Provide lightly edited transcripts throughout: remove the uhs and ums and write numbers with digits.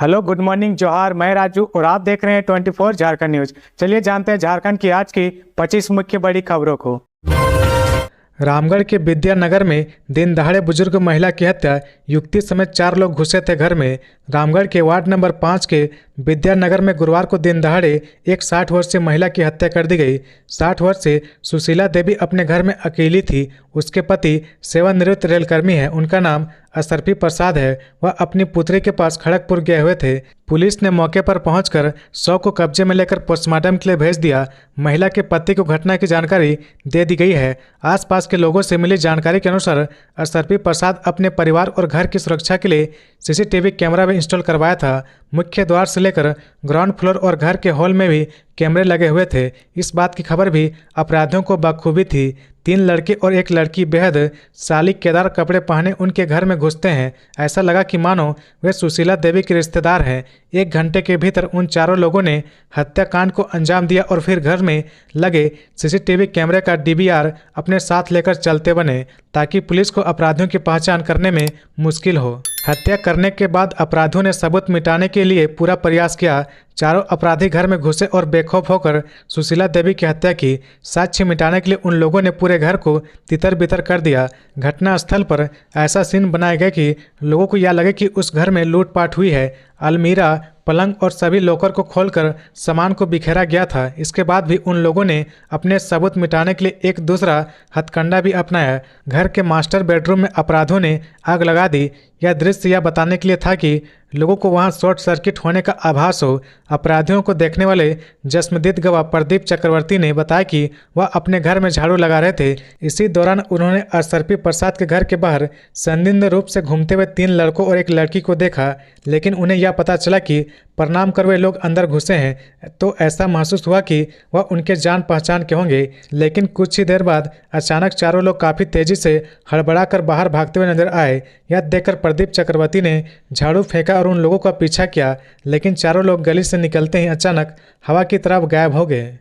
Hello, good morning, जोहार। मैं राजू और आप देख रहे हैं 24 झारखंड न्यूज। चलिए जानते हैं झारखंड की आज की 25 मुख्य बड़ी खबरों को। रामगढ़ के विद्यानगर में दिन दहाड़े बुजुर्ग महिला की हत्या, युवती समेत 4 लोग घुसे थे घर में। रामगढ़ के वार्ड नंबर 5 के विद्यानगर में गुरुवार को दिन दहाड़े एक 60 वर्षीय महिला की हत्या कर दी गई। 60 वर्षीय सुशीला देवी अपने घर में अकेली थी। उसके पति सेवानिवृत्त रेलकर्मी है। उनका नाम असरफी प्रसाद है। वह अपनी पुत्री के पास खड़गपुर गए हुए थे। पुलिस ने मौके पर पहुंचकर शव को कब्जे में लेकर पोस्टमार्टम के लिए भेज दिया। महिला के पति को घटना की जानकारी दे दी गई है। आसपास के लोगों से मिली जानकारी के अनुसार असरफी प्रसाद अपने परिवार और घर की सुरक्षा के लिए सीसीटीवी कैमरा भी इंस्टॉल करवाया था। मुख्य द्वार से लेकर ग्राउंड फ्लोर और घर के हॉल में भी कैमरे लगे हुए थे। इस बात की खबर भी अपराधियों को बखूबी थी। 3 लड़के और एक लड़की बेहद सालीकेदार कपड़े पहने उनके घर में घुसते हैं। ऐसा लगा कि मानो वे सुशीला देवी के रिश्तेदार हैं। 1 घंटे के भीतर उन चारों लोगों ने हत्याकांड को अंजाम दिया और फिर घर में लगे सीसीटीवी कैमरे का डीवीआर अपने साथ लेकर चलते बने ताकि पुलिस को अपराधियों की पहचान करने में मुश्किल हो। हत्या करने के बाद अपराधियों ने सबूत मिटाने के लिए पूरा प्रयास किया। चारों अपराधी घर में घुसे और बेखौफ होकर सुशीला देवी की हत्या की। साक्ष्य मिटाने के लिए उन लोगों ने पूरे घर को तितर बितर कर दिया। घटना स्थल पर ऐसा सीन बनाया गया कि लोगों को यह लगे कि उस घर में लूटपाट हुई है। अलमीरा, पलंग और सभी लॉकर को खोलकर सामान को बिखेरा गया था। इसके बाद भी उन लोगों ने अपने सबूत मिटाने के लिए एक दूसरा हथकंडा भी अपनाया। घर के मास्टर बेडरूम में अपराधियों ने आग लगा दी। यह दृश्य यह बताने के लिए था कि लोगों को वहां शॉर्ट सर्किट होने का आभास हो। अपराधियों को देखने वाले जस्मदीद गवाह प्रदीप चक्रवर्ती ने बताया कि वह अपने घर में झाड़ू लगा रहे थे। इसी दौरान उन्होंने असरफी प्रसाद के घर के बाहर संदिग्ध रूप से घूमते हुए 3 लड़कों और एक लड़की को देखा, लेकिन उन्हें यह पता चला कि प्रणाम कर वे लोग अंदर घुसे हैं तो ऐसा महसूस हुआ कि वह उनके जान पहचान के होंगे। लेकिन कुछ ही देर बाद अचानक चारों लोग काफ़ी तेजी से हड़बड़ाकर बाहर भागते हुए नजर आए। यह देखकर प्रदीप चक्रवर्ती ने झाड़ू फेंका और उन लोगों का पीछा किया, लेकिन चारों लोग गली से निकलते ही अचानक हवा की तरफ गायब हो गए।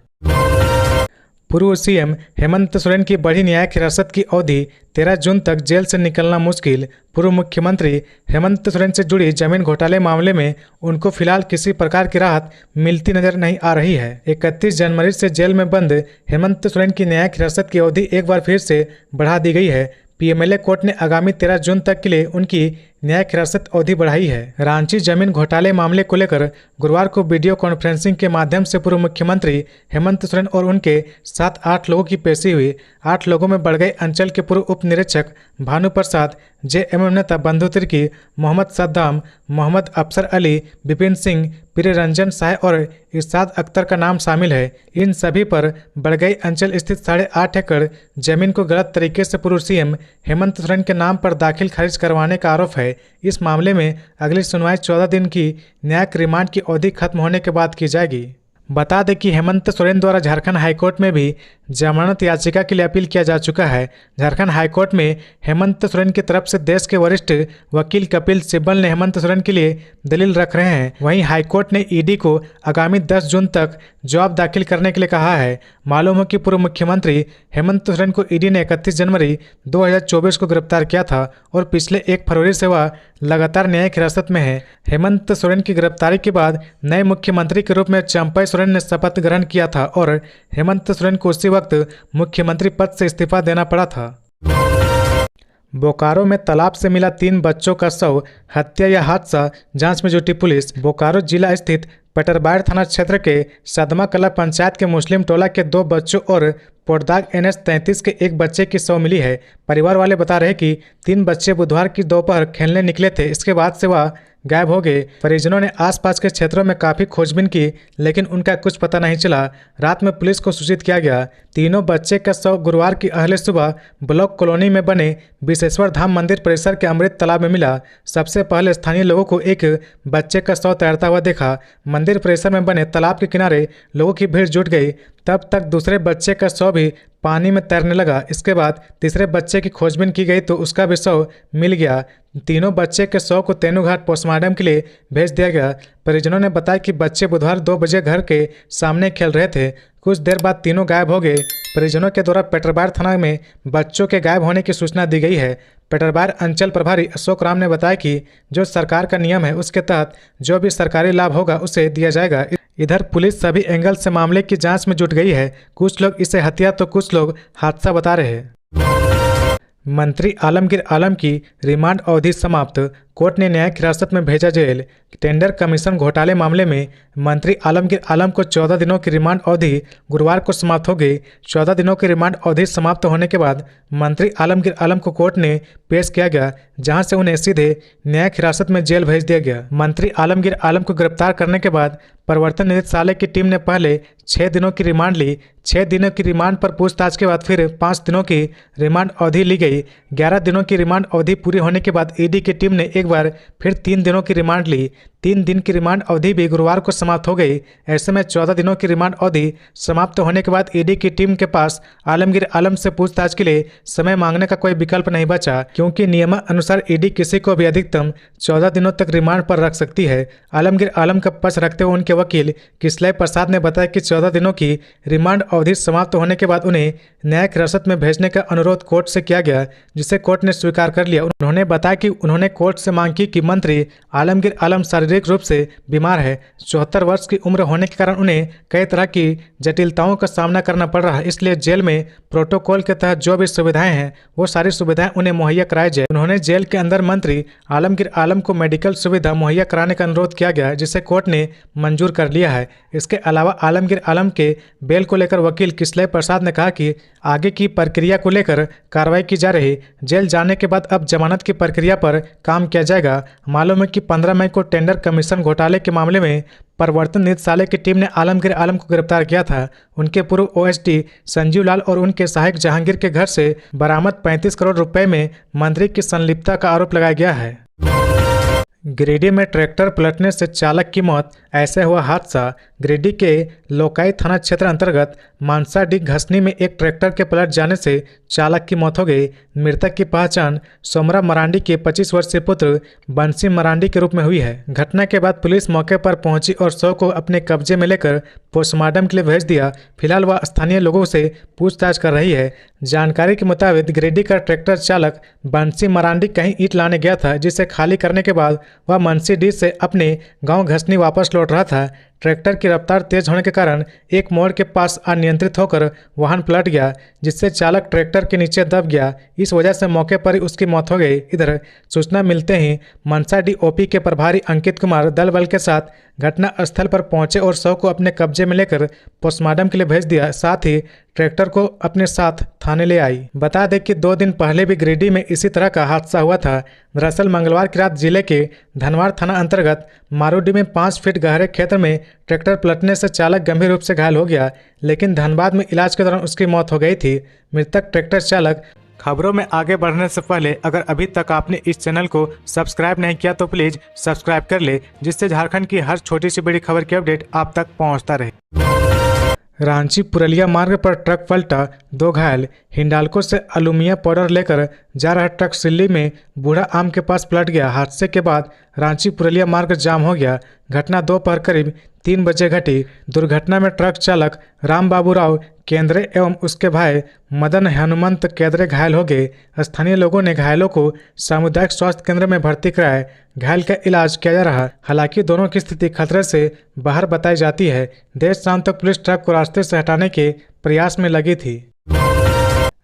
पूर्व सीएम हेमंत सोरेन की बढ़ी न्यायिक हिरासत की अवधि 13 जून तक जेल से निकलना मुश्किल। पूर्व मुख्यमंत्री हेमंत सोरेन से जुड़ी जमीन घोटाले मामले में उनको फिलहाल किसी प्रकार की राहत मिलती नजर नहीं आ रही है। 31 जनवरी से जेल में बंद हेमंत सोरेन की न्यायिक हिरासत की अवधि एक बार फिर से बढ़ा दी गई है। पीएमएलए कोर्ट ने आगामी 13 जून तक के लिए उनकी न्यायिक हिरासत अवधि बढ़ाई है। रांची जमीन घोटाले मामले को लेकर गुरुवार को वीडियो कॉन्फ्रेंसिंग के माध्यम से पूर्व मुख्यमंत्री हेमंत सोरेन और उनके साथ 8 लोगों की पेशी हुई। 8 लोगों में बड़गई अंचल के पूर्व उप निरीक्षक भानु प्रसाद, जेएमएम नेता बंधु तिर्की, मोहम्मद सद्दाम, मोहम्मद अफसर अली, विपिन सिंह, प्रियरंजन शाह और इरशाद अख्तर का नाम शामिल है। इन सभी पर बड़गई अंचल स्थित 8.5 एकड़ जमीन को गलत तरीके से पूर्व सीएम हेमंत सोरेन के नाम पर दाखिल खारिज करवाने का आरोप है। इस मामले में अगली सुनवाई 14 दिन की न्यायिक रिमांड की अवधि खत्म होने के बाद की जाएगी। बता दें कि हेमंत सोरेन द्वारा झारखंड हाईकोर्ट में भी जमानत याचिका के लिए अपील किया जा चुका है। झारखंड हाईकोर्ट में हेमंत सोरेन की तरफ से देश के वरिष्ठ वकील कपिल सिब्बल ने हेमंत सोरेन के लिए दलील रख रहे हैं। वहीं हाईकोर्ट ने ईडी को आगामी 10 जून तक जवाब दाखिल करने के लिए कहा है। मालूम हो कि पूर्व मुख्यमंत्री हेमंत सोरेन को ईडी ने 31 जनवरी 2024 को गिरफ्तार किया था और पिछले 1 फरवरी से वह लगातार न्यायिक हिरासत में है। हेमंत सोरेन की गिरफ्तारी के बाद नए मुख्यमंत्री के रूप में चंपई सोरेन ने शपथ ग्रहण किया था और हेमंत सोरेन को उसी वक्त मुख्यमंत्री पद से इस्तीफा देना पड़ा था। बोकारो में तालाब से मिला 3 बच्चों का शव, हत्या या हादसा, जांच में जुटी पुलिस। बोकारो जिला स्थित पटरबाड़ थाना क्षेत्र के सदमा कला पंचायत के मुस्लिम टोला के 2 बच्चों और पोटदाग NH 33 के एक बच्चे की शव मिली है। परिवार वाले बता रहे कि 3 बच्चे बुधवार की दोपहर खेलने निकले थे। इसके बाद से वह गायब हो गए। परिजनों ने आसपास के क्षेत्रों में काफ़ी खोजबीन की, लेकिन उनका कुछ पता नहीं चला। रात में पुलिस को सूचित किया गया। तीनों बच्चे का शव गुरुवार की अहले सुबह ब्लॉक कॉलोनी में बने विश्वेश्वर धाम मंदिर परिसर के अमृत तालाब में मिला। सबसे पहले स्थानीय लोगों को एक बच्चे का शव तैरता हुआ देखा। मंदिर परिसर में बने तालाब के किनारे लोगों की भीड़ जुट गई। तब तक दूसरे बच्चे का शव भी पानी में तैरने लगा। इसके बाद तीसरे बच्चे की खोजबीन की गई तो उसका भी शव मिल गया। तीनों बच्चे के शव को तेनूघाट पोस्टमार्टम के लिए भेज दिया गया। परिजनों ने बताया कि बच्चे बुधवार 2 बजे घर के सामने खेल रहे थे। कुछ देर बाद तीनों गायब हो गए। परिजनों के द्वारा पेटरबाड़ थाना में बच्चों के गायब होने की सूचना दी गई है। पेटरबार अंचल प्रभारी अशोक राम ने बताया कि जो सरकार का नियम है उसके तहत जो भी सरकारी लाभ होगा उसे दिया जाएगा। इधर पुलिस सभी एंगल से मामले की जांच में जुट गई है। कुछ लोग इसे हत्या तो कुछ लोग हादसा बता रहे हैं। मंत्री आलमगीर आलम की रिमांड अवधि समाप्त, कोर्ट ने न्यायिक हिरासत में भेजा जेल। टेंडर कमीशन घोटाले मामले में मंत्री आलमगीर आलम को 14 दिनों की रिमांड अवधि गुरुवार को समाप्त हो गई। 14 दिनों की रिमांड अवधि समाप्त होने के बाद मंत्री आलमगीर आलम को कोर्ट ने पेश किया गया, जहां से उन्हें सीधे न्यायिक हिरासत में जेल भेज दिया गया। मंत्री आलमगीर आलम को गिरफ्तार करने के बाद प्रवर्तन निदेशालय की टीम ने पहले 6 दिनों की रिमांड ली। 6 दिनों की रिमांड पर पूछताछ के बाद फिर 5 दिनों की रिमांड अवधि ली गई। 11 दिनों की रिमांड अवधि पूरी होने के बाद ईडी की टीम ने एक बार फिर 3 दिनों की रिमांड ली। 3 दिन की रिमांड अवधि भी गुरुवार को समाप्त हो गई। ऐसे में 14 दिनों की रिमांड अवधि समाप्त होने के बाद ईडी की टीम के पास आलमगीर आलम से पूछताछ के लिए समय मांगने का कोई विकल्प नहीं बचा, क्योंकि नियमानुसार ईडी किसी को भी अधिकतम 14 दिनों तक रिमांड पर रख सकती है। आलमगीर आलम का पक्ष रखते हुए उनके वकील किसलय प्रसाद ने बताया कि 14 दिनों की रिमांड अवधि समाप्त होने के बाद उन्हें न्यायिक हिरासत में भेजने का अनुरोध कोर्ट से किया गया, जिसे कोर्ट ने स्वीकार कर लिया। उन्होंने बताया कि उन्होंने कोर्ट से मांग की कि मंत्री आलमगीर आलम शारीरिक रूप से बीमार है। 74 वर्ष की उम्र होने के कारण उन्हें कई तरह की जटिलताओं का सामना करना पड़ रहा है, इसलिए जेल में प्रोटोकॉल के तहत जो भी सुविधाएं हैं वो सारी सुविधाएं उन्हें मुहैया कराई जाए। उन्होंने जेल के अंदर मंत्री आलमगीर आलम को मेडिकल सुविधा मुहैया कराने का अनुरोध किया गया, जिसे कोर्ट ने मंजूर कर लिया है। इसके अलावा आलमगीर आलम के बेल को लेकर वकील किसलय प्रसाद ने कहा कि आगे की प्रक्रिया को लेकर कार्रवाई की जा रही। जेल जाने के बाद अब जमानत की प्रक्रिया पर काम किया जाएगा। मालूम है कि 15 मई को टेंडर कमीशन घोटाले के मामले में प्रवर्तन निदेशालय की टीम ने आलमगीर आलम को गिरफ्तार किया था। उनके पूर्व ओएसडी संजीव लाल और उनके सहायक जहांगीर के घर से बरामद 35 करोड़ रुपए में मंत्री की संलिप्तता का आरोप लगाया गया है। गिरिडीह में ट्रैक्टर पलटने से चालक की मौत, ऐसे हुआ हादसा। गिरिडीह के लोकाई थाना क्षेत्र अंतर्गत मानसाडीह घसनी में एक ट्रैक्टर के पलट जाने से चालक की मौत हो गई। मृतक की पहचान सोमरा मरांडी के 25 वर्षीय पुत्र बंसी मरांडी के रूप में हुई है। घटना के बाद पुलिस मौके पर पहुंची और शव को अपने कब्जे में लेकर पोस्टमार्टम के लिए भेज दिया। फिलहाल वह स्थानीय लोगों से पूछताछ कर रही है। जानकारी के मुताबिक गिरिडीह का ट्रैक्टर चालक बंसी मरांडी कहीं ईंट लाने गया था, जिसे खाली करने के बाद वह मंसीडीह से अपने गांव घसनी वापस लौट रहा था। ट्रैक्टर की रफ्तार तेज होने के कारण एक मोड़ के पास अनियंत्रित होकर वाहन पलट गया, जिससे चालक ट्रैक्टर के नीचे दब गया। इस वजह से मौके पर ही उसकी मौत हो गई। इधर सूचना मिलते ही मनसाडीह ओपी के प्रभारी अंकित कुमार दल बल के साथ घटना स्थल पर पहुंचे और शव को अपने कब्जे में लेकर पोस्टमार्टम के लिए भेज दिया। साथ ही ट्रैक्टर को अपने साथ थाने ले आई। बता दें कि 2 दिन पहले भी गिरिडीह में इसी तरह का हादसा हुआ था। दरअसल मंगलवार की रात जिले के धनवार थाना अंतर्गत मारूडीह में 5 फीट गहरे क्षेत्र में ट्रैक्टर पलटने से चालक गंभीर रूप से घायल हो गया, लेकिन धनबाद में इलाज के दौरान उसकी मौत हो गई थी। मृतक ट्रैक्टर चालक। खबरों में आगे बढ़ने से पहले अगर अभी तक आपने इस चैनल को सब्सक्राइब नहीं किया तो प्लीज सब्सक्राइब कर ले, जिससे झारखंड की हर छोटी सी बड़ी खबर की अपडेट आप तक पहुंचता रहे। रांची पुरलिया मार्ग पर ट्रक पलटा, 2 घायल। हिंडाल्को से अलुमिया पाउडर लेकर जा रहा ट्रक सिल्ली में बूढ़ा आम के पास पलट गया। हादसे के बाद रांची पुरलिया मार्ग जाम हो गया। घटना दोपहर करीब 3 बजे घटी। दुर्घटना में ट्रक चालक राम बाबू राव केंद्रे एवं उसके भाई मदन हनुमंत केंद्रे घायल हो गए। स्थानीय लोगों ने घायलों को सामुदायिक स्वास्थ्य केंद्र में भर्ती कराया। घायल का इलाज किया जा रहा। हालांकि दोनों की स्थिति खतरे से बाहर बताई जाती है। देर शाम तक पुलिस ट्रक को रास्ते से हटाने के प्रयास में लगी थी।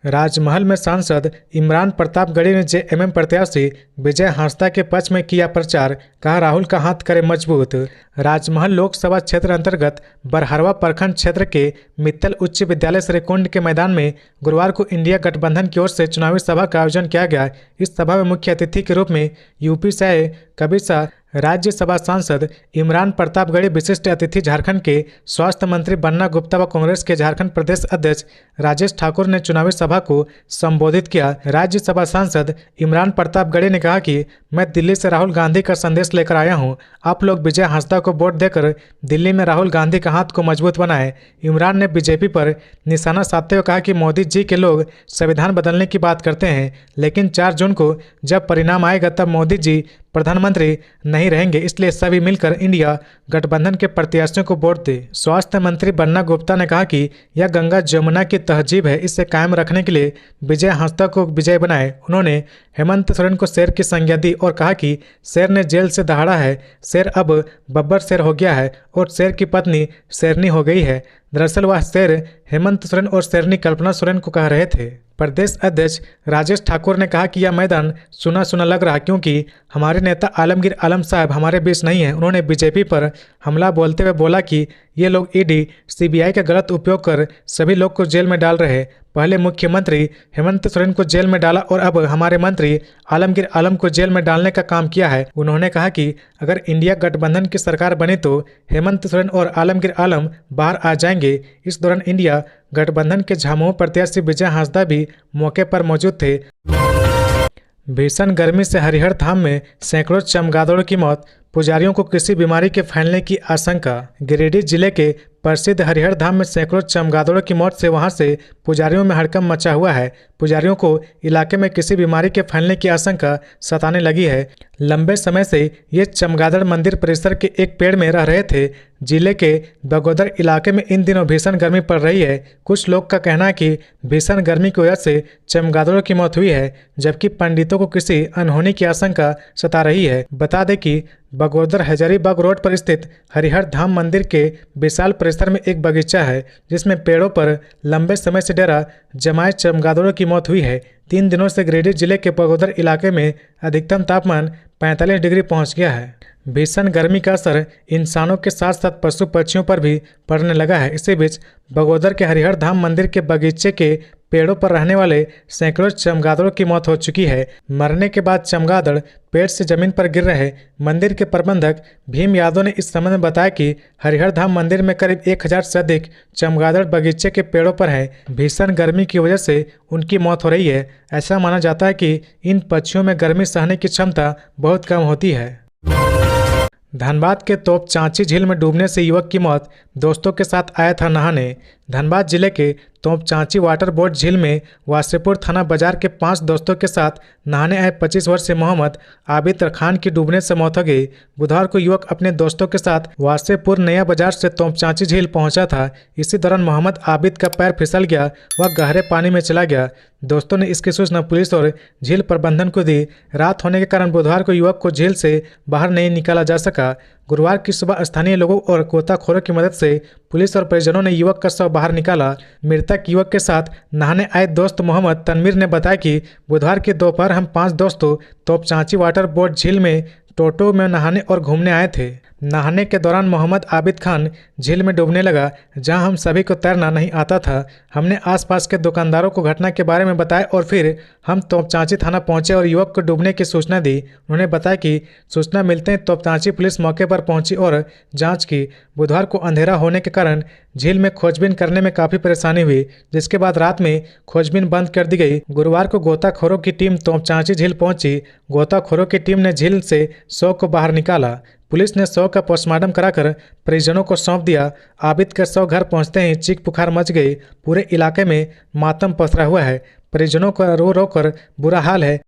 राजमहल में सांसद इमरान प्रतापगढ़ी ने जेएमएम प्रत्याशी विजय हांसदा के पक्ष में किया प्रचार, कहा राहुल का हाथ करे मजबूत। राजमहल लोकसभा क्षेत्र अंतर्गत बरहरवा प्रखंड क्षेत्र के मित्तल उच्च विद्यालय श्रीकुंड के मैदान में गुरुवार को इंडिया गठबंधन की ओर से चुनावी सभा का आयोजन किया गया। इस सभा में मुख्य अतिथि के रूप में यूपी से आए कविसा राज्यसभा सांसद इमरान प्रतापगढ़ी, विशिष्ट अतिथि झारखंड के स्वास्थ्य मंत्री बन्ना गुप्ता व कांग्रेस के झारखंड प्रदेश अध्यक्ष राजेश ठाकुर ने चुनावी सभा को संबोधित किया। राज्यसभा सांसद इमरान प्रतापगढ़ी ने कहा कि मैं दिल्ली से राहुल गांधी का संदेश लेकर आया हूं। आप लोग विजय हांसदा को वोट देकर दिल्ली में राहुल गांधी का हाथ को मजबूत बनाएं। इमरान ने बीजेपी पर निशाना साधते हुए कहा कि मोदी जी के लोग संविधान बदलने की बात करते हैं, लेकिन 4 जून को जब परिणाम आएगा तब मोदी जी प्रधानमंत्री नहीं रहेंगे, इसलिए सभी मिलकर इंडिया गठबंधन के प्रत्याशियों को वोट दे। स्वास्थ्य मंत्री बन्ना गुप्ता ने कहा कि यह गंगा जमुना की तहजीब है, इसे कायम रखने के लिए विजय हांसदा को विजय बनाए। उन्होंने हेमंत सोरेन को शेर की संज्ञा दी और कहा कि शेर ने जेल से दहाड़ा है, शेर अब बब्बर शेर हो गया है और शेर की पत्नी शेरनी हो गई है। दरअसल वह शेर हेमंत सोरेन और शेरनी कल्पना सोरेन को कह रहे थे। प्रदेश अध्यक्ष राजेश ठाकुर ने कहा कि यह मैदान सुना सुना लग रहा क्योंकि हमारे नेता आलमगीर आलम साहब हमारे बीच नहीं है। उन्होंने बीजेपी पर हमला बोलते हुए बोला कि ये लोग ईडी सीबीआई का गलत उपयोग कर सभी लोग को जेल में डाल रहे। पहले मुख्यमंत्री हेमंत सोरेन को जेल में डाला और अब हमारे मंत्री आलमगीर आलम को जेल में डालने का काम किया है। उन्होंने कहा कि अगर इंडिया गठबंधन की सरकार बने तो हेमंत सोरेन और आलमगीर आलम बाहर आ जाएंगे। इस दौरान इंडिया गठबंधन के झामुमो प्रत्याशी विजय हांसदा भी मौके पर मौजूद थे। भीषण गर्मी से हरिहर धाम में सैकड़ों चमगादड़ों की मौत, पुजारियों को किसी बीमारी के फैलने की आशंका। गिरिडीह जिले के प्रसिद्ध हरिहर धाम में सैकड़ों चमगादड़ों की मौत से वहां से पुजारियों में हड़कंप मचा हुआ है। पुजारियों को इलाके में किसी बीमारी के फैलने की आशंका सताने लगी है। लंबे समय से ये चमगादड़ मंदिर परिसर के एक पेड़ में रह रहे थे। जिले के बगोदर इलाके में इन दिनों भीषण गर्मी पड़ रही है। कुछ लोग का कहना है कि भीषण गर्मी की वजह से चमगादड़ों की मौत हुई है, जबकि पंडितों को किसी अनहोनी की आशंका सता रही है। बता दें कि बगोदर हजारीबाग रोड पर स्थित हरिहर धाम मंदिर के विशाल परिसर में एक बगीचा है, जिसमें पेड़ों पर लंबे समय से डेरा जमाए चमगादड़ों की मौत हुई है। 3 दिनों से गिरिडीह जिले के बगोदर इलाके में अधिकतम तापमान 45 डिग्री पहुंच गया है। भीषण गर्मी का असर इंसानों के साथ साथ पशु पक्षियों पर भी पड़ने लगा है। इसी बीच बगोदर के हरिहर धाम मंदिर के बगीचे के पेड़ों पर रहने वाले सैकड़ों चमगादड़ों की मौत हो चुकी है। मरने के बाद चमगादड़ पेड़ से जमीन पर गिर रहे। मंदिर के प्रबंधक भीम यादव ने इस संबंध में बताया कि हरिहर धाम मंदिर में करीब 1000 से अधिक चमगादड़ बगीचे के पेड़ों पर हैं। भीषण गर्मी की वजह से उनकी मौत हो रही है। ऐसा माना जाता है कि इन पक्षियों में गर्मी सहने की क्षमता बहुत कम होती है। धनबाद के तोपचांची झील में डूबने से युवक की मौत, दोस्तों के साथ आया था नहाने। धनबाद जिले के तोपचांची वाटर बोर्ड झील में वासेपुर थाना बाजार के 5 दोस्तों के साथ नहाने आए 25 वर्षीय मोहम्मद आबिद खान की डूबने से मौत हो गई। बुधवार को युवक अपने दोस्तों के साथ वासेपुर नया बाजार से तोपचांची झील पहुंचा था। इसी दौरान मोहम्मद आबिद का पैर फिसल गया, वह गहरे पानी में चला गया। दोस्तों ने इसकी सूचना पुलिस और झील प्रबंधन को दी। रात होने के कारण बुधवार को युवक को झील से बाहर नहीं निकाला जा सका। गुरुवार की सुबह स्थानीय लोगों और गोताखोरों की मदद से पुलिस और परिजनों ने युवक का शव बाहर निकाला। मृतक युवक के साथ नहाने आए दोस्त मोहम्मद तनवीर ने बताया कि बुधवार की दोपहर हम 5 दोस्तों तोपचांची वाटर बोर्ड झील में टोटो में नहाने और घूमने आए थे। नहाने के दौरान मोहम्मद आबिद खान झील में डूबने लगा, जहां हम सभी को तैरना नहीं आता था। हमने आसपास के दुकानदारों को घटना के बारे में बताया और फिर हम तोपचांची थाना पहुंचे और युवक को डूबने की सूचना दी। उन्होंने बताया कि सूचना मिलते ही तोपचांची पुलिस मौके पर पहुंची और जांच की। बुधवार को अंधेरा होने के कारण झील में खोजबीन करने में काफ़ी परेशानी हुई, जिसके बाद रात में खोजबीन बंद कर दी गई। गुरुवार को गोताखोरों की टीम तोपचांची झील पहुंची। गोताखोरों की टीम ने झील से शव को बाहर निकाला। पुलिस ने शव का पोस्टमार्टम कराकर परिजनों को सौंप दिया। आबिद का शव घर पहुंचते ही चीख पुकार मच गई। पूरे इलाके में मातम पसरा हुआ है। परिजनों का रो रो कर बुरा हाल है।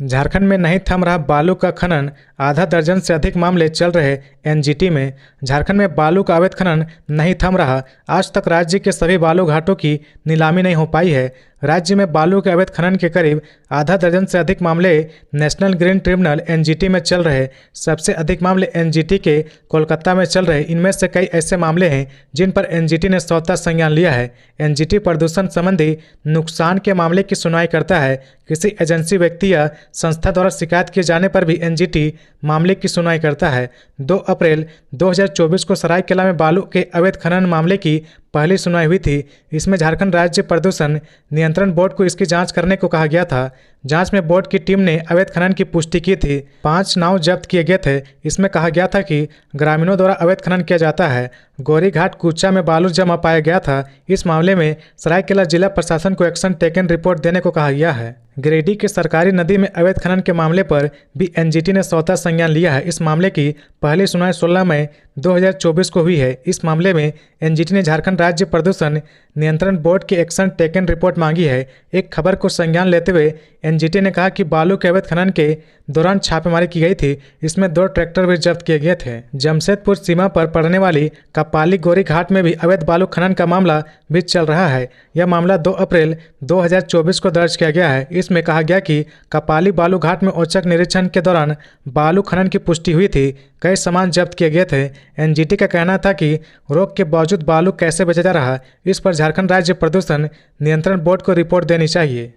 झारखंड में नहीं थम रहा बालू का खनन, आधा दर्जन से अधिक मामले चल रहे एनजीटी में। झारखंड में बालू का अवैध खनन नहीं थम रहा। आज तक राज्य के सभी बालू घाटों की नीलामी नहीं हो पाई है। राज्य में बालू के अवैध खनन के करीब आधा दर्जन से अधिक मामले नेशनल ग्रीन ट्रिब्यूनल एनजीटी में चल रहे। सबसे अधिक मामले एनजीटी के कोलकाता में चल रहे। इनमें से कई ऐसे मामले हैं जिन पर एनजीटी ने स्वतः संज्ञान लिया है। एनजीटी प्रदूषण संबंधी नुकसान के मामले की सुनवाई करता है। किसी एजेंसी, व्यक्ति या संस्था द्वारा शिकायत किए जाने पर भी एनजीटी मामले की सुनवाई करता है। 2 अप्रैल 2024 को सरायकेला में बालू के अवैध खनन मामले की पहली सुनवाई हुई थी। इसमें झारखंड राज्य प्रदूषण नियंत्रण बोर्ड को इसकी जांच करने को कहा गया था। जांच में बोर्ड की टीम ने अवैध खनन की पुष्टि की थी। 5 नाव जब्त किए गए थे। इसमें कहा गया था कि ग्रामीणों द्वारा अवैध खनन किया जाता है। गौरीघाट कूचा में बालू जमा पाया गया था। इस मामले में सरायकेला जिला प्रशासन को एक्शन टेकन रिपोर्ट देने को कहा गया है। गिरिडीह की सरकारी नदी में अवैध खनन के मामले पर भी एनजीटी ने स्वतः संज्ञान लिया है। इस मामले की पहली सुनवाई 16 मई 2024 को हुई है। इस मामले में एनजीटी ने झारखंड राज्य प्रदूषण नियंत्रण बोर्ड की एक्शन टेकन रिपोर्ट मांगी है। एक खबर को संज्ञान लेते हुए एनजीटी ने कहा कि बालू के अवैध खनन के दौरान छापेमारी की गई थी। इसमें 2 ट्रैक्टर भी जब्त किए गए थे। जमशेदपुर सीमा पर पड़ने वाली कपाली गोरी घाट में भी अवैध बालू खनन का मामला भी चल रहा है। यह मामला 2 अप्रैल 2024 को दर्ज किया गया है। इसमें कहा गया कि कपाली बालू घाट में औचक निरीक्षण के दौरान बालू खनन की पुष्टि हुई थी। कई सामान जब्त किए गए थे। एनजीटी का कहना था कि रोक के बावजूद बालू कैसे बेचा जा रहा, इस पर झारखंड राज्य प्रदूषण नियंत्रण बोर्ड को रिपोर्ट देनी चाहिए।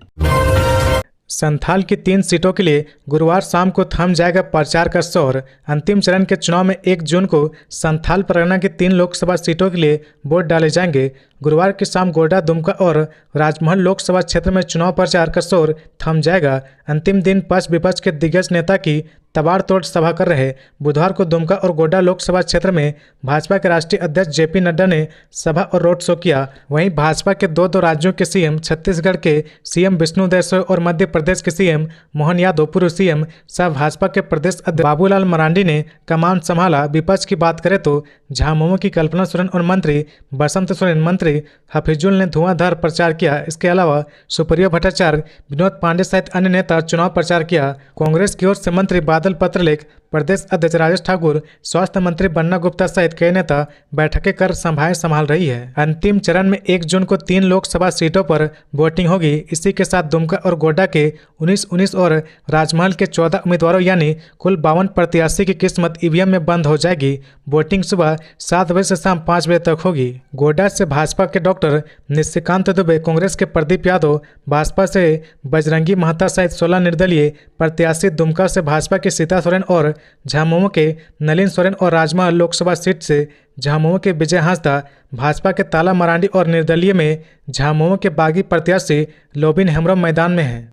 संथाल की 3 सीटों के लिए गुरुवार शाम को थम जाएगा प्रचार का शोर। अंतिम चरण के चुनाव में 1 जून को संथाल परगना की 3 लोकसभा सीटों के लिए वोट डाले जाएंगे। गुरुवार की शाम गोड्डा, दुमका और राजमहल लोकसभा क्षेत्र में चुनाव प्रचार का शोर थम जाएगा। अंतिम दिन पक्ष विपक्ष के दिग्गज नेता की तबाड़तोड़ सभा कर रहे। बुधवार को दुमका और गोड्डा लोकसभा क्षेत्र में भाजपा के राष्ट्रीय अध्यक्ष जेपी नड्डा ने सभा और रोड शो किया। वहीं भाजपा के 2 राज्यों के सीएम, छत्तीसगढ़ के सीएम विष्णुदेव साय और मध्य प्रदेश के सीएम मोहन यादव, पूर्व सीएम सह भाजपा के प्रदेश अध्यक्ष बाबूलाल मरांडी ने कमान संभाला। विपक्ष की बात करें तो झामुमो की कल्पना सोरेन और मंत्री बसंत सोरेन, मंत्री हफीजुल ने धुआंधार प्रचार किया। इसके अलावा सुप्रियो भट्टाचार्य, विनोद पांडे सहित अन्य नेता चुनाव प्रचार किया। कांग्रेस की ओर से मंत्री बादल पत्रलेख, प्रदेश अध्यक्ष राजेश ठाकुर, स्वास्थ्य मंत्री बन्ना गुप्ता सहित कई नेता बैठकें कर सभाएं संभाल रही है। अंतिम चरण में 1 जून को 3 लोकसभा सीटों पर वोटिंग होगी। इसी के साथ दुमका और गोड्डा के 19 और राजमहल के 14 उम्मीदवारों यानी कुल 52 प्रत्याशी की किस्मत ईवीएम में बंद हो जाएगी। वोटिंग सुबह 7 बजे से शाम 5 बजे तक होगी। गोड्डा से भाजपा के डॉक्टर निशिकांत दुबे, कांग्रेस के प्रदीप यादव, भाजपा से बजरंगी महता सहित 16 निर्दलीय प्रत्याशी, दुमका से भाजपा की सीता सोरेन और झामुमो के नलिन सोरेन और राजमहल लोकसभा सीट से झामुमो के विजय हांसदा, भाजपा के ताला मरांडी और निर्दलीय में झामुमो के बागी प्रत्याशी लोबिन हेम्ब्रम मैदान में हैं।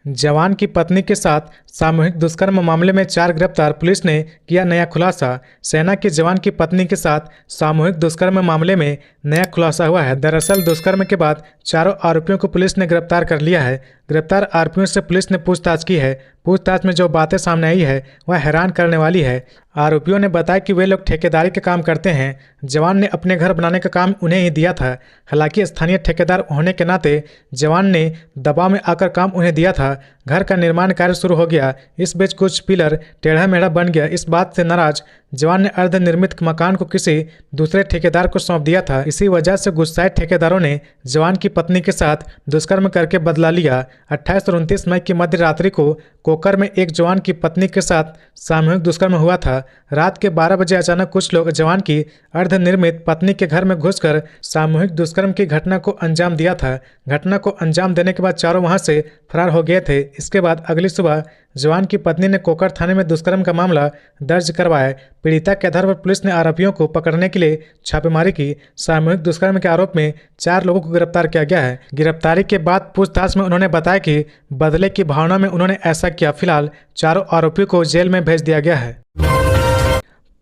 जवान की पत्नी के साथ सामूहिक दुष्कर्म मामले में 4 गिरफ्तार, पुलिस ने किया नया खुलासा। सेना के जवान की पत्नी के साथ सामूहिक दुष्कर्म मामले में नया खुलासा हुआ है। दरअसल दुष्कर्म के बाद 4 आरोपियों को पुलिस ने गिरफ्तार कर लिया है। गिरफ्तार आरोपियों से पुलिस ने पूछताछ की है। पूछताछ में जो बातें सामने आई है वह हैरान करने वाली है। आरोपियों ने बताया कि वे लोग ठेकेदारी का काम करते हैं। जवान ने अपने घर बनाने का काम उन्हें ही दिया था। हालांकि स्थानीय ठेकेदार होने के नाते जवान ने दबाव में आकर काम उन्हें दिया था। घर का निर्माण कार्य शुरू हो गया। इस बीच कुछ पिलर टेढ़ा मेढ़ा बन गया। इस बात से नाराज जवान ने अर्धनिर्मित मकान को किसी दूसरे ठेकेदार को सौंप दिया था। इसी वजह से गुस्साए ठेकेदारों ने जवान की पत्नी के साथ दुष्कर्म करके बदला लिया। 28 और 29 मई की मध्य रात्रि को कोकर में एक जवान की पत्नी के साथ सामूहिक दुष्कर्म हुआ था। रात के 12 बजे अचानक कुछ लोग जवान की अर्धनिर्मित पत्नी के घर में घुसकर सामूहिक दुष्कर्म की घटना को अंजाम दिया था। घटना को अंजाम देने के बाद चारों वहां से फरार हो गए थे। इसके बाद अगली सुबह जवान की पत्नी ने कोकर थाने में दुष्कर्म का मामला दर्ज करवाया। पीड़िता के आधार पर पुलिस ने आरोपियों को पकड़ने के लिए छापेमारी की। सामूहिक दुष्कर्म के आरोप में 4 लोगों को गिरफ्तार किया गया है। गिरफ्तारी के बाद पूछताछ में उन्होंने बताया कि बदले की भावना में उन्होंने ऐसा किया। फिलहाल चारों आरोपियों को जेल में भेज दिया गया है।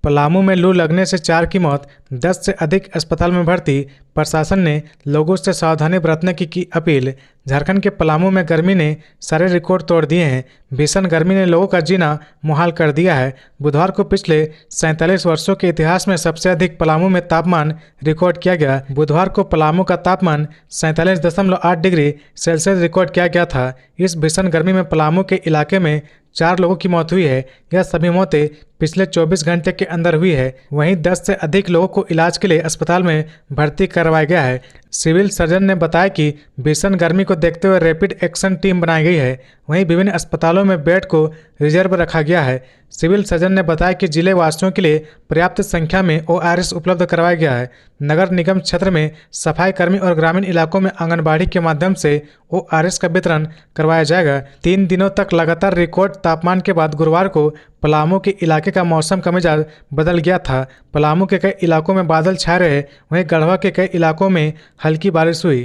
पलामू में लू लगने से 4 की मौत, 10 से अधिक अस्पताल में भर्ती। प्रशासन ने लोगों से सावधानी बरतने की अपील। झारखंड के पलामू में गर्मी ने सारे रिकॉर्ड तोड़ दिए हैं। भीषण गर्मी ने लोगों का जीना मुहाल कर दिया है। बुधवार को पिछले 47 वर्षों के इतिहास में सबसे अधिक पलामू में तापमान रिकॉर्ड किया गया। बुधवार को पलामू का तापमान 47.8 डिग्री सेल्सियस रिकॉर्ड किया गया था। इस भीषण गर्मी में पलामू के इलाके में 4 लोगों की मौत हुई है। यह सभी मौतें पिछले 24 घंटे के अंदर हुई है। वहीं 10 से अधिक लोगों को इलाज के लिए अस्पताल में भर्ती करवाया गया है। सिविल सर्जन ने बताया कि भीषण गर्मी को देखते हुए रैपिड एक्शन टीम बनाई गई है। वहीं विभिन्न अस्पतालों में बेड को रिजर्व रखा गया है। सिविल सर्जन ने बताया कि जिले वासियों के लिए पर्याप्त संख्या में ORS उपलब्ध करवाया गया है। नगर निगम क्षेत्र में सफाई कर्मी और ग्रामीण इलाकों में आंगनबाड़ी के माध्यम से ORS का वितरण करवाया जाएगा। 3 दिनों तक लगातार रिकॉर्ड तापमान के बाद गुरुवार को पलामू के इलाके का मौसम का मिजाज बदल गया था। पलामू के कई इलाकों में बादल छाए रहे। वहीं गढ़वा के कई इलाकों में हल्की बारिश हुई।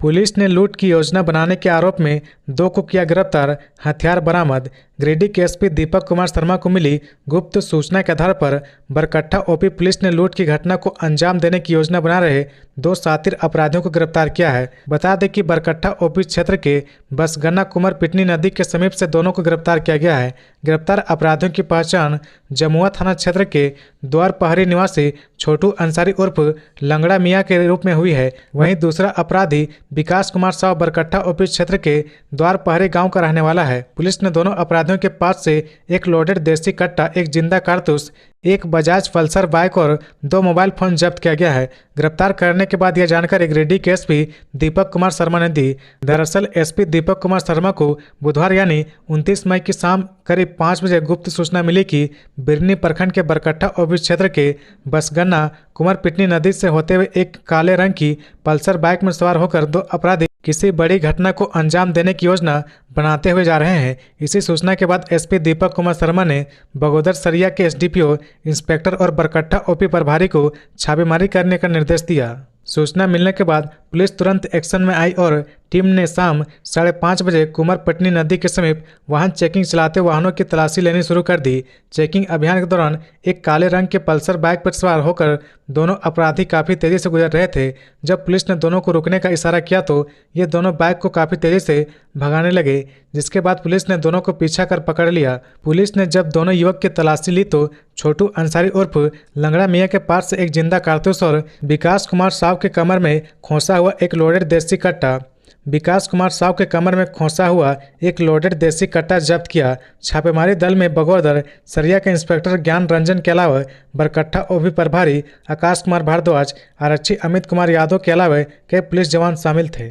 पुलिस ने लूट की योजना बनाने के आरोप में 2 को किया गिरफ्तार, हथियार बरामद। गिरिडीह के एसपी दीपक कुमार शर्मा को मिली गुप्त सूचना के आधार पर बरकट्ठा ओपी पुलिस ने लूट की घटना को अंजाम देने की योजना बना रहे 2 शातिर अपराधियों को गिरफ्तार किया है। बता दें कि बरकट्ठा ओपी क्षेत्र के बसगन्ना कुमार पिटनी नदी के समीप से दोनों को गिरफ्तार किया गया है। गिरफ्तार अपराधियों की पहचान जमुआ थाना क्षेत्र के द्वार पहरी निवासी छोटू अंसारी उर्फ लंगड़ा मियाँ के रूप में हुई है। वहीं दूसरा अपराधी विकास कुमार साव बरकट्ठा ओपी क्षेत्र के द्वार पहरी गांव का रहने वाला है। पुलिस ने दोनों अपराधियों के पास से एक लोडेड देसी कट्टा, एक जिंदा कारतूस, एक बजाज पल्सर बाइक और 2 मोबाइल फोन जब्त किया गया है। गिरफ्तार करने के बाद यह जानकारी गिरिडीह के एसपी दीपक कुमार शर्मा ने दी। दरअसल एसपी दीपक कुमार शर्मा को बुधवार यानी 29 मई की शाम करीब 5 बजे गुप्त सूचना मिली कि बिरनी प्रखंड के बरकट्ठा ओपी क्षेत्र के बसगन्ना कुमार पिटनी नदी से होते हुए एक काले रंग की पल्सर बाइक में सवार होकर 2 अपराधी किसी बड़ी घटना को अंजाम देने की योजना बनाते हुए जा रहे हैं। इसी सूचना के बाद एसपी दीपक कुमार शर्मा ने बगोदर सरिया के एसडीपीओ इंस्पेक्टर और बरकट्ठा ओपी प्रभारी को छापेमारी करने का निर्देश दिया। सूचना मिलने के बाद पुलिस तुरंत एक्शन में आई और टीम ने शाम 5:30 बजे कुमार पटनी नदी के समीप वाहन चेकिंग चलाते वाहनों की तलाशी लेनी शुरू कर दी। चेकिंग अभियान के दौरान एक काले रंग के पल्सर बाइक पर सवार होकर दोनों अपराधी काफ़ी तेज़ी से गुजर रहे थे। जब पुलिस ने दोनों को रुकने का इशारा किया तो ये दोनों बाइक को काफ़ी तेज़ी से भगाने लगे, जिसके बाद पुलिस ने दोनों को पीछा कर पकड़ लिया। पुलिस ने जब दोनों युवक की तलाशी ली तो छोटू अंसारी उर्फ लंगड़ा मियाँ के पास से एक जिंदा कारतूस और विकास कुमार साव के कमर में खोसा हुआ एक लोडेड देसी कट्टा जब्त किया। छापेमारी दल में बगोदर सरिया के इंस्पेक्टर ज्ञान रंजन के अलावा बरकट्ठा ओपी प्रभारी आकाश कुमार भारद्वाज, आरक्षी अमित कुमार यादव के अलावा कई पुलिस जवान शामिल थे।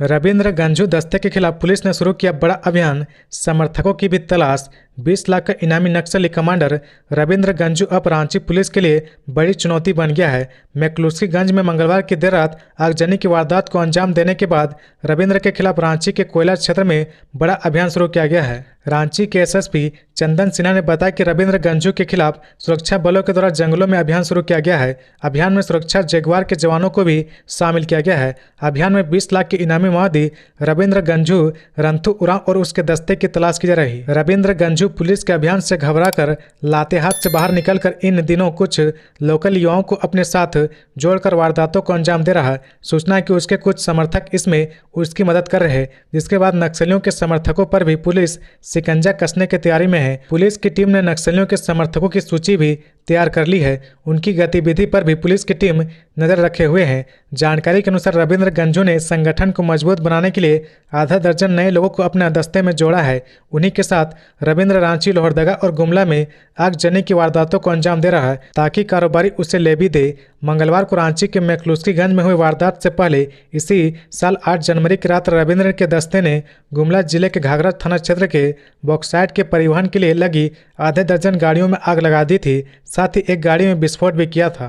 रविंद्र गंजू दस्ते के खिलाफ पुलिस ने शुरू किया बड़ा अभियान, समर्थकों की भी तलाश। 20 लाख का इनामी नक्सली कमांडर रविंद्र गंजू अब रांची पुलिस के लिए बड़ी चुनौती बन गया है। मैक्लूस्कीगंज में मंगलवार की देर रात आगजनी की वारदात को अंजाम देने के बाद रविंद्र के खिलाफ रांची के कोयला क्षेत्र में बड़ा अभियान शुरू किया गया है। रांची के एसएसपी चंदन सिन्हा ने बताया कि रविंद्र गंजू के खिलाफ सुरक्षा बलों के द्वारा जंगलों में अभियान शुरू किया गया है। अभियान में सुरक्षा जगुआर के जवानों को भी शामिल किया गया है। अभियान में 20 लाख के इनामी माओवादी रविंद्र गंजू, रंथू उरांव और उसके दस्ते की तलाश की जा रही। रविंद्र गंजू पुलिस के अभियान से घबराकर लातेहार से बाहर निकलकर इन दिनों कुछ लोकल युवाओं को अपने साथ जोड़कर वारदातों को अंजाम दे रहा है। सूचना है कि उसके कुछ समर्थक इसमें उसकी मदद कर रहे हैं, जिसके बाद नक्सलियों के समर्थकों पर भी पुलिस शिकंजा कसने की तैयारी में है। पुलिस की टीम ने नक्सलियों के समर्थकों की सूची भी तैयार कर ली है। उनकी गतिविधि पर भी पुलिस की टीम नजर रखे हुए है। जानकारी के अनुसार रविंद्र गंजू ने संगठन को मजबूत बनाने के लिए आधा दर्जन नए लोगों को अपने दस्ते में जोड़ा है। उन्हीं के साथ रविंद्र रांची, लोहरदगा और गुमला में आगजनी की वारदातों को अंजाम दे रहा है ताकि कारोबारी उसे ले भी दे। मंगलवार को रांची के मैक्लूस्कीगंज में हुई वारदात से पहले इसी साल 8 जनवरी की रात रविंद्र के दस्ते ने गुमला जिले के घाघरा थाना क्षेत्र के बॉक्साइट के परिवहन के लिए लगी आधे दर्जन गाड़ियों में आग लगा दी थी। साथ ही एक गाड़ी में विस्फोट भी किया था।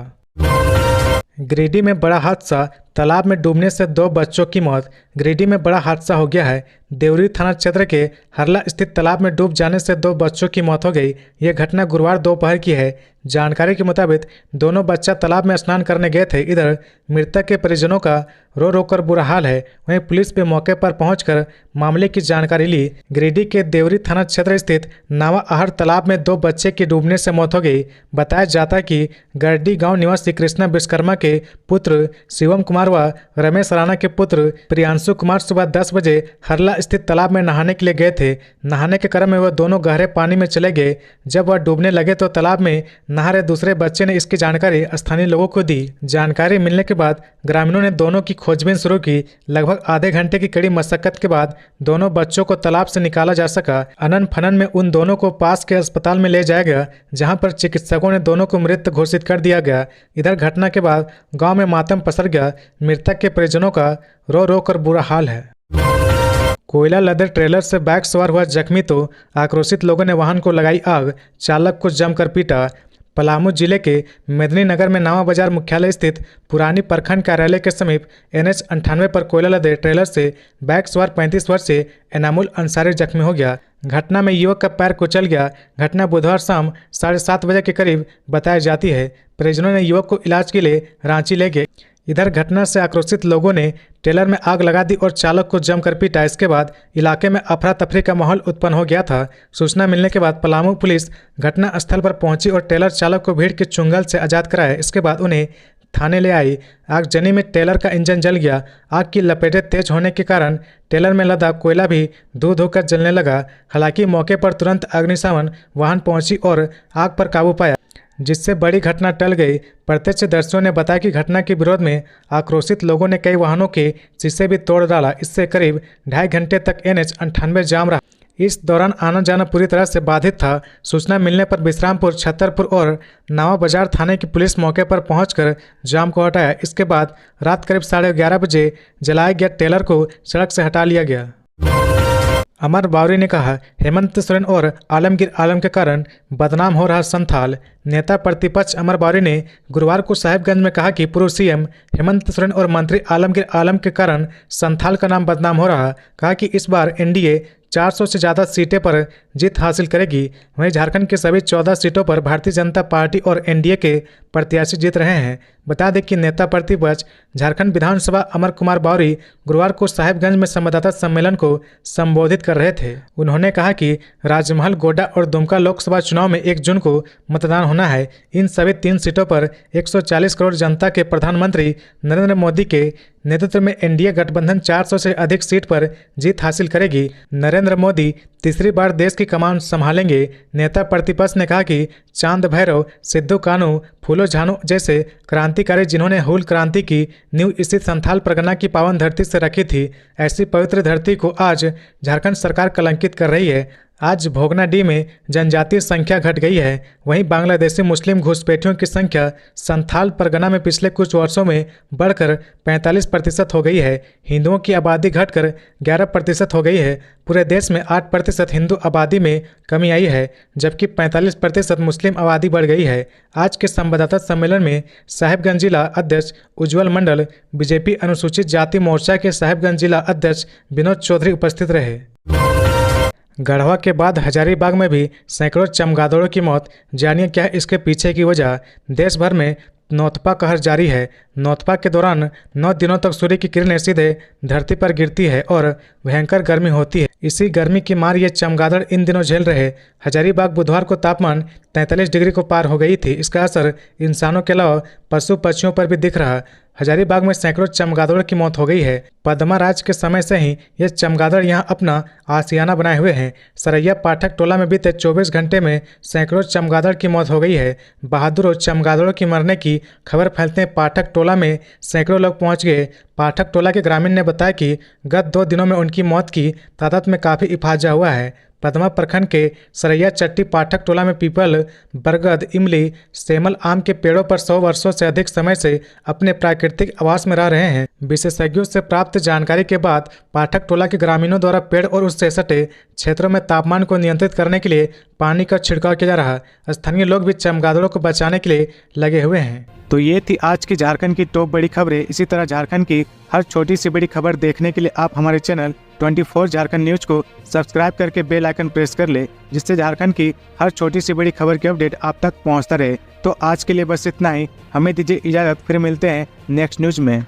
गिरिडीह में बड़ा हादसा, तालाब में डूबने से 2 बच्चों की मौत। गिरिडीह में बड़ा हादसा हो गया है। देवरी थाना क्षेत्र के हरला स्थित तालाब में डूब जाने से 2 बच्चों की मौत हो गई। यह घटना गुरुवार दोपहर की है। जानकारी के मुताबिक दोनों बच्चा तालाब में स्नान करने गए थे। इधर मृतक के परिजनों का रो रो कर बुरा हाल है। वहीं पुलिस भी मौके पर पहुंचकर मामले की जानकारी ली। गिरिडीह के देवरी थाना क्षेत्र स्थित नावा आहर तालाब में 2 बच्चे की डूबने से मौत हो गई। बताया जाता है कि गरडी गांव निवासी कृष्णा विश्वकर्मा के पुत्र शिवम कुमार व रमेश राणा के पुत्र प्रियांशु कुमार सुबह 10 बजे हरला स्थित तालाब में नहाने के लिए गए थे। नहाने के क्रम में वह दोनों गहरे पानी में चले गए। जब वह डूबने लगे तो तालाब में नहा रहे दूसरे बच्चे ने इसकी जानकारी स्थानीय लोगों को दी। जानकारी मिलने के बाद ग्रामीणों ने दोनों की खोजबीन शुरू की। लगभग आधे घंटे की कड़ी मशक्कत के बाद दोनों बच्चों को तालाब से निकाला जा सका। अनन फनन में उन दोनों को पास के अस्पताल में ले जाया गया, जहां पर चिकित्सकों ने दोनों को मृत घोषित कर दिया गया। इधर घटना के बाद गांव में मातम पसर गया। मृतक के परिजनों का रो रो कर बुरा हाल है। कोयला लदे ट्रेलर से बाइक सवार हुआ जख्मी तो आक्रोशित लोगों ने वाहन को लगाई आग, चालक को जमकर पीटा। पलामू जिले के मेदिनीनगर में नावा बाजार मुख्यालय स्थित पुरानी प्रखंड कार्यालय के समीप NH 98 पर कोयला लदे ट्रेलर से बाइक सवार 35 वर्षीय एनामुल अंसारी जख्मी हो गया। घटना में युवक का पैर कुचल गया। घटना बुधवार शाम 7:30 बजे के करीब बताई जाती है। परिजनों ने युवक को इलाज के लिए रांची ले गए। इधर घटना से आक्रोशित लोगों ने टेलर में आग लगा दी और चालक को जमकर पीटा। इसके बाद इलाके में अफरा तफरी का माहौल उत्पन्न हो गया था। सूचना मिलने के बाद पलामू पुलिस घटना स्थल पर पहुंची और टेलर चालक को भीड़ के चुंगल से आज़ाद कराया। इसके बाद उन्हें थाने ले आई। आगजनी में टेलर का इंजन जल गया। आग की लपेटें तेज होने के कारण टेलर में लदा कोयला भी धू धू कर जलने लगा। हालांकि मौके पर तुरंत अग्निशमन वाहन पहुंची और आग पर काबू पाया, जिससे बड़ी घटना टल गई। प्रत्यक्षदर्शियों ने बताया कि घटना के विरोध में आक्रोशित लोगों ने कई वाहनों के शीशे भी तोड़ डाला। इससे करीब 2.5 घंटे तक NH 98 जाम रहा। इस दौरान आना जाना पूरी तरह से बाधित था। सूचना मिलने पर विश्रामपुर, छतरपुर और नावा बाजार थाने की पुलिस मौके पर पहुंचकर जाम को हटाया। इसके बाद रात करीब 11:30 बजे जलाया गया टेलर को सड़क से हटा लिया गया। अमर बावरी ने कहा, हेमंत सोरेन और आलमगीर आलम के कारण बदनाम हो रहा संथाल। नेता प्रतिपक्ष अमर बावरी ने गुरुवार को साहिबगंज में कहा कि पूर्व CM हेमंत सोरेन और मंत्री आलमगीर आलम के कारण संथाल का नाम बदनाम हो रहा। कहा कि इस बार NDA 400 से ज़्यादा सीटें पर जीत हासिल करेगी। वहीं झारखंड के सभी 14 सीटों पर भारतीय जनता पार्टी और NDA के प्रत्याशी जीत रहे हैं। बता दें कि नेता प्रतिपक्ष झारखंड विधानसभा अमर कुमार बावरी गुरुवार को साहिबगंज में संवाददाता सम्मेलन को संबोधित कर रहे थे। उन्होंने कहा कि राजमहल, गोड्डा और दुमका लोकसभा चुनाव में 1 जून को मतदान होना है। इन सभी 3 सीटों पर 140 करोड़ जनता के प्रधानमंत्री नरेंद्र मोदी के नेतृत्व में NDA गठबंधन 400 से अधिक सीट पर जीत हासिल करेगी। नरेंद्र मोदी तीसरी बार देश की कमान संभालेंगे। नेता प्रतिपक्ष ने कहा कि चांद भैरव, सिद्धू कानू, फूलो झानो जैसे क्रांतिकारी जिन्होंने हूल क्रांति की नींव इसी संथाल परगना की पावन धरती से रखी थी, ऐसी पवित्र धरती को आज झारखंड सरकार कलंकित कर रही है। आज भोगनाडीह में जनजातीय संख्या घट गई है। वहीं बांग्लादेशी मुस्लिम घुसपैठियों की संख्या संथाल परगना में पिछले कुछ वर्षों में बढ़कर 45% हो गई है। हिंदुओं की आबादी घटकर 11% हो गई है। पूरे देश में 8% हिंदू आबादी में कमी आई है, जबकि 45% मुस्लिम आबादी बढ़ गई है। आज के संवाददाता सम्मेलन में साहिबगंज जिला अध्यक्ष उज्जवल मंडल, बीजेपी अनुसूचित जाति मोर्चा के साहिबगंज जिला अध्यक्ष विनोद चौधरी उपस्थित रहे। गढ़वा के बाद हजारीबाग में भी सैकड़ों चमगादड़ों की मौत। जानिए क्या है इसके पीछे की वजह। देश भर में नौतपा कहर जारी है। नौतपा के दौरान 9 दिनों तक सूर्य की किरणें सीधे धरती पर गिरती है और भयंकर गर्मी होती है। इसी गर्मी की मार ये चमगादड़ इन दिनों झेल रहे। हजारीबाग बुधवार को तापमान 43 डिग्री को पार हो गई थी। इसका असर इंसानों के अलावा पशु पक्षियों पर भी दिख रहा। हजारीबाग में सैकड़ों चमगादड़ों की मौत हो गई है। पद्मा राज के समय से ही ये चमगादड़ यहां अपना आशियाना बनाए हुए हैं। सरैया पाठक टोला में बीते 24 घंटे में सैकड़ों चमगादड़ की मौत हो गई है। बहादुर और चमगादड़ों की मरने की खबर फैलते पाठक टोला में सैकड़ों लोग पहुंच गए। पाठक टोला के ग्रामीण ने बताया कि गत 2 दिनों में उनकी मौत की तादाद में काफ़ी इफाजा हुआ है। पद्मा प्रखंड के सरैया चट्टी पाठक टोला में पीपल, बरगद, इमली, सेमल आम के पेड़ों पर 100 वर्षों से अधिक समय से अपने प्राकृतिक आवास में रह रहे हैं। विशेषज्ञों से प्राप्त जानकारी के बाद पाठक टोला के ग्रामीणों द्वारा पेड़ और उससे सटे क्षेत्रों में तापमान को नियंत्रित करने के लिए पानी का छिड़काव किया जा रहा। स्थानीय लोग भी चमगादड़ों को बचाने के लिए लगे हुए हैं। तो ये थी आज की झारखंड की टॉप बड़ी खबरें। इसी तरह झारखंड की हर छोटी सी बड़ी खबर देखने के लिए आप हमारे चैनल 24 झारखंड न्यूज को सब्सक्राइब करके बेल आइकन प्रेस कर ले, जिससे झारखंड की हर छोटी सी बड़ी खबर की अपडेट आप तक पहुंचता रहे। तो आज के लिए बस इतना ही। हमें दीजिए इजाजत, फिर मिलते हैं नेक्स्ट न्यूज में।